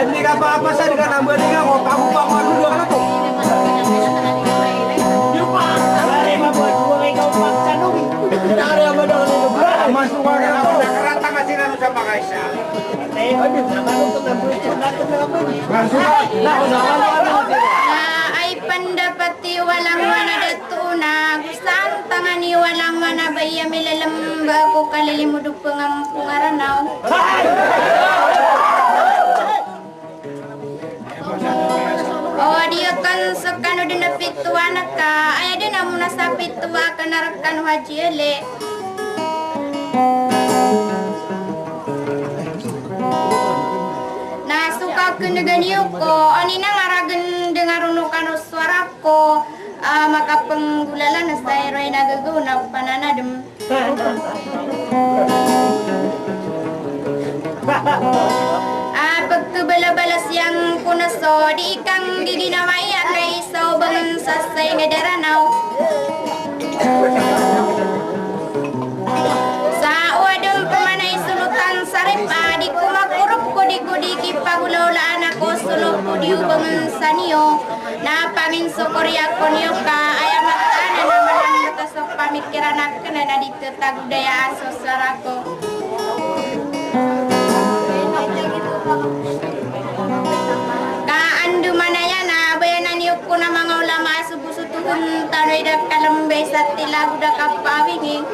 Hindi ka pa pasan ka nang balik ako, paku-paku dulu ako. Yung pa, pare mabuhat mo ikaw magtanong. Dari ang madalo nito. Masuk ka na ako, nakarata ka sila sa bagaisa. Ay pandapati walang manadatuna gustan tangani walang manabaya milalamba ko kalilimudog pangampungaranaw. Oh dia kan sekanu dina pituan ka aya dina muna sa pitua kanarakan haji ele. Suka keneganiyo ko ani na ngaragan dengaruno kanu suara ko maka penggulalan na sa eroy nagaguna pananadem pagkabala-balas yang kunaso di ikang giginamaya na isaw bangun sa say ngadaranaw sa uwadong pamanay sulutan sa ripa di kumakurup ko di kudiki pagulaulaan ako sulok ko di ubangan sa niyo na paminso korya ko niyo ka ayamat ana naman ang natasok pamikiran ako na dito tagudaya aso sarako kaandu manaya na bayanan niyo ko na mga ulama subusutuhun tanoy da kalambay sa tilagu da kapawinging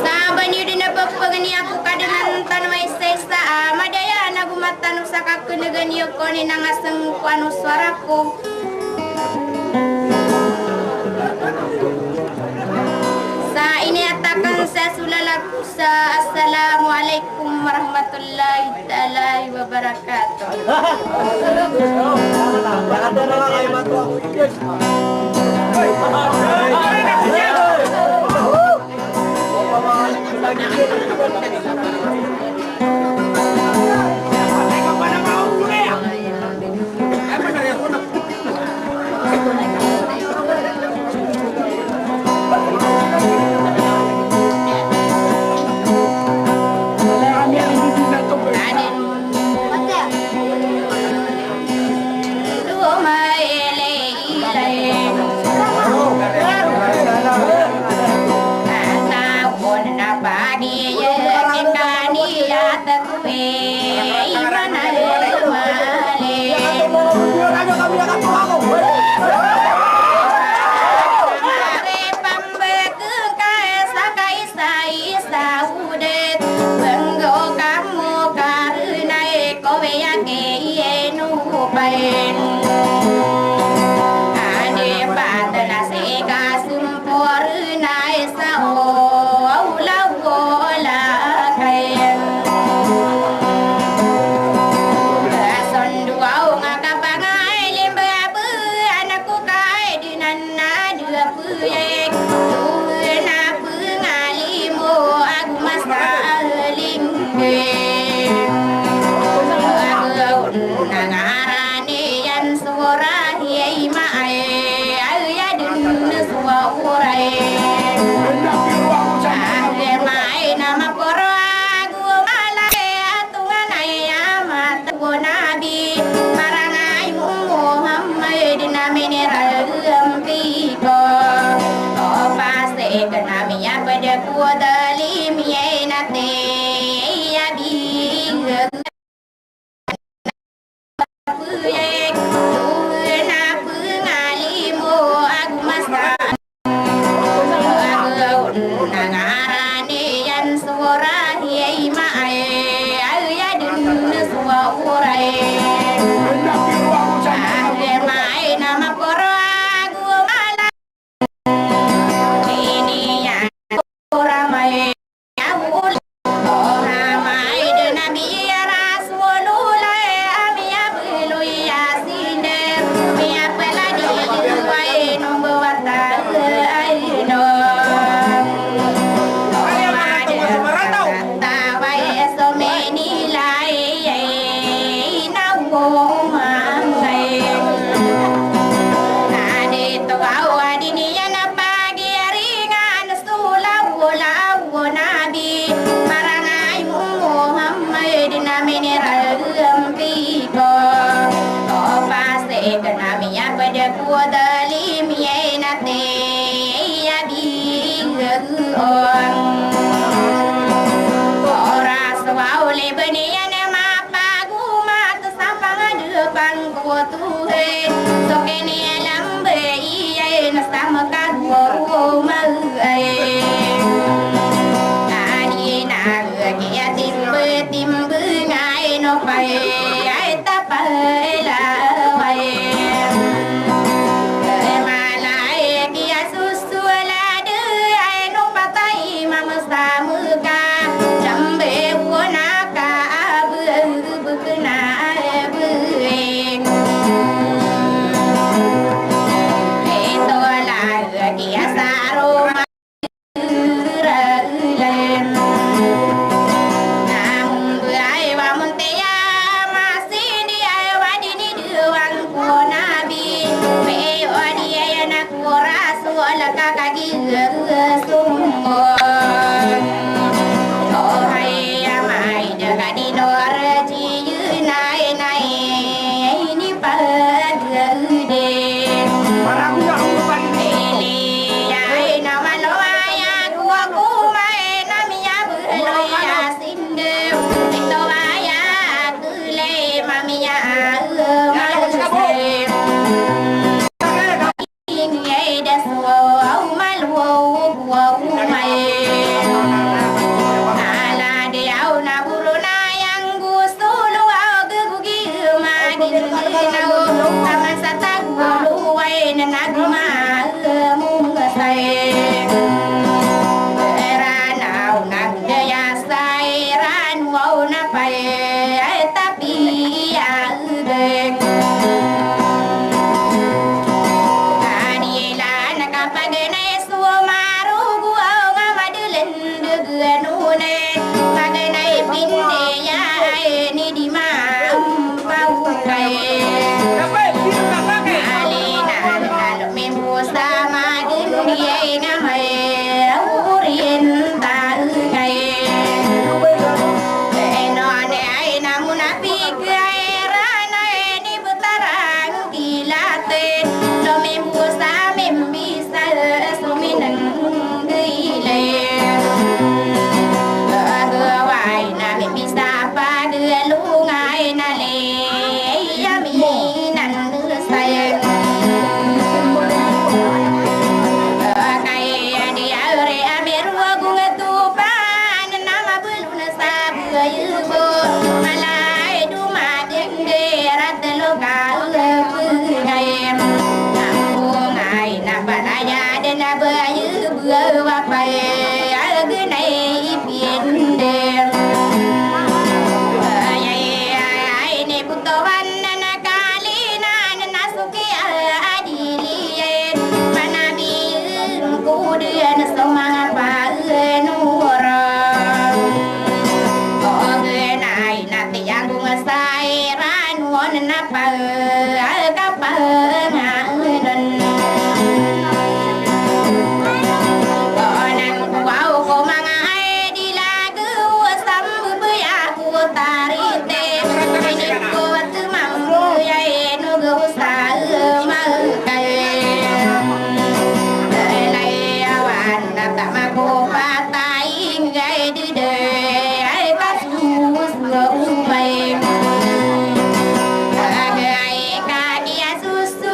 saban yun din napapagani ako kadangan tanaway sa madaya na gumatano sa kakunaganiyo ko ni nangasang kuano suara ko sa iniatakan sa sulalaku sa assalamualaikum warahmatullahi ta'ala wabarakatuh. ang kutuhe so kini alam be ay nasama ka wo mag-ay ani na kaya timbe ngai no pai ay tapai la wai malai kia susu la de ay no patai mamasa muka jambe wona ka abu bukna abu eto la kia saro susu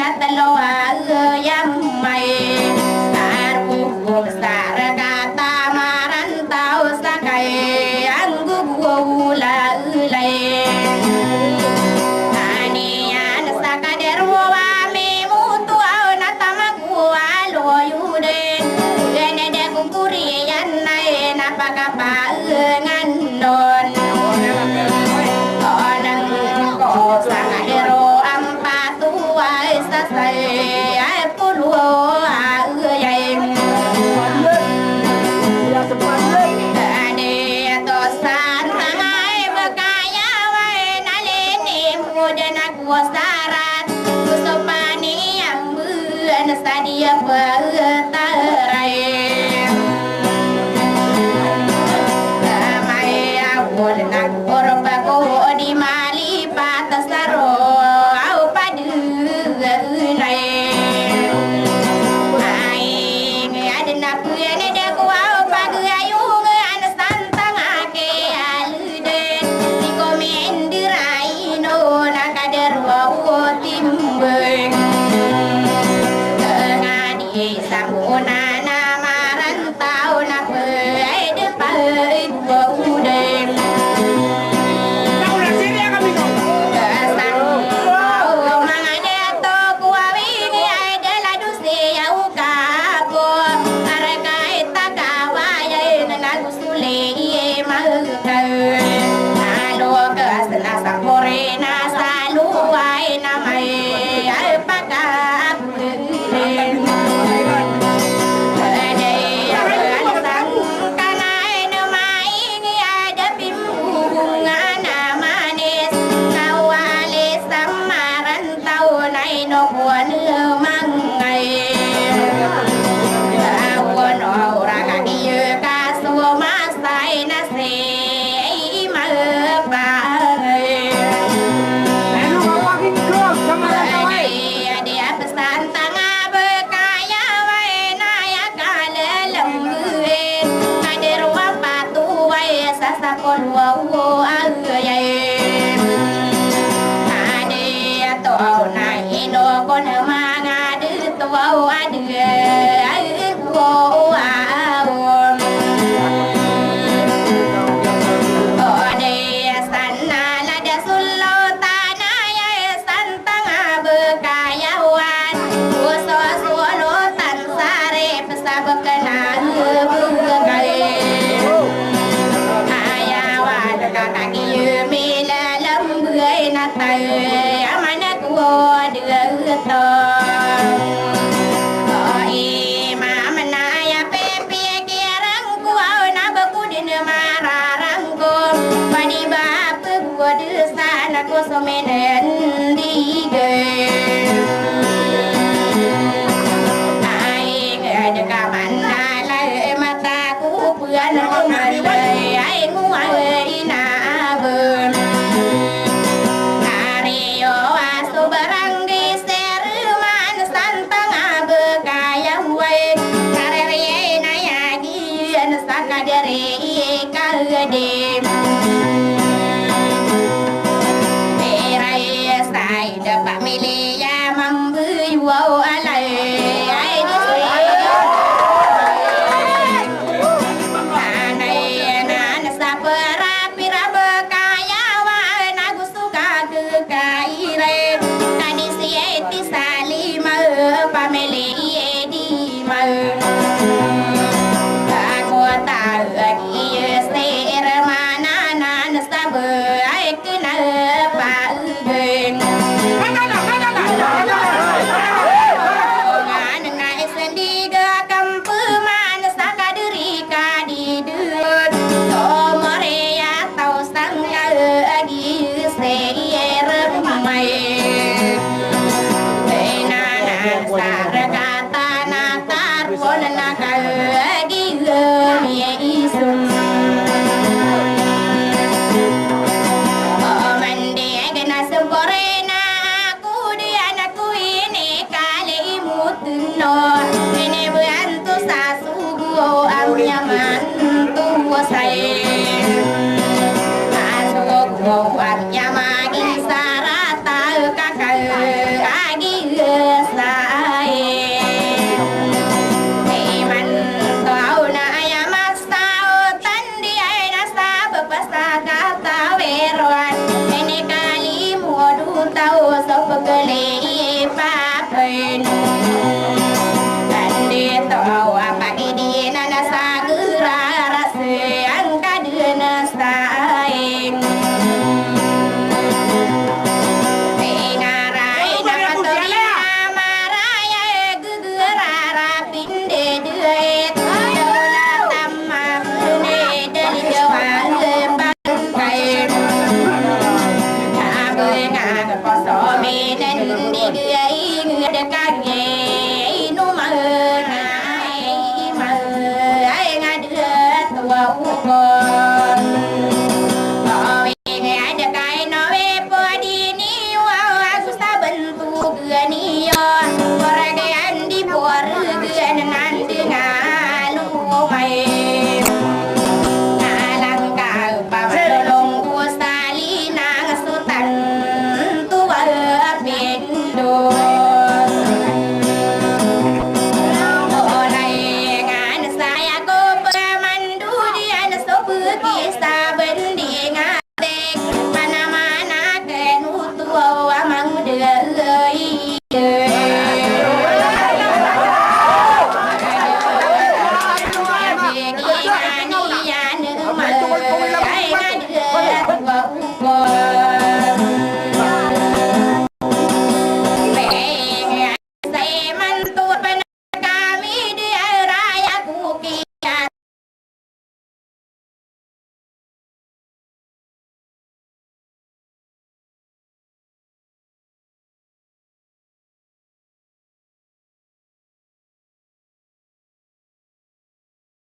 nataloa yamai sarbu sarakata marantau sakai anggu gula ulai anian sakaderwa me mutu au natamaku alo yude gene de kumpuri yanai napakapa ngandon onang ko sakadero ampatu ai sasai ai pulu ai ade tosan tangai bekaya wai naleni mudana kuasarat kusopani ambeun sadia bertarai nak korbaku di mali patasaro au padu nai ai ada nak puene de ku au padu ayu an santang ake alude di komendirai no nakader wa timbe ngadi sabuna namaran tau na pe de pai wa ude kain